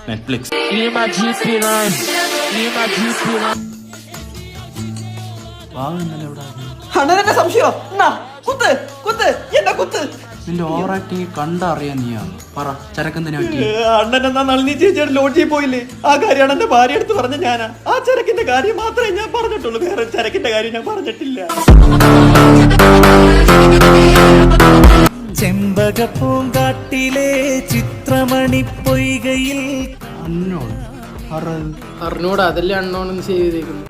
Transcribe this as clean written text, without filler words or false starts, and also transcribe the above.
Netflix. അണ്ണനെ സംശയോ? കുത്ത് കുത്ത് എന്നെ കുത്ത്. നിന്റെ ഓവർ ആക്ടിങ് കണ്ടറിയാൻ നീയാണ്. പറ, ചരക്കെന്തിനാ പറ്റി? അണ്ണൻ എന്നാ നളിനി ചേച്ചിയുടെ ലോഡ്ജിൽ പോയില്ലേ? ആ കാര്യമാണ് എന്റെ ഭാര്യ എടുത്ത് പറഞ്ഞ ഞാനാ. ആ ചരക്കിന്റെ കാര്യം മാത്രമേ ഞാൻ പറഞ്ഞിട്ടുള്ളൂ, വേറെ ചരക്കിന്റെ കാര്യം ഞാൻ പറഞ്ഞിട്ടില്ല. ചെമ്പകപ്പൂങ്കാട്ടിലെ ചിത്രമണി പൊയ്കയിൽ അറിഞ്ഞൂടാ, അതല്ലേ അണ്ണോണെന്ന് ചെയ്തേക്കുന്നു.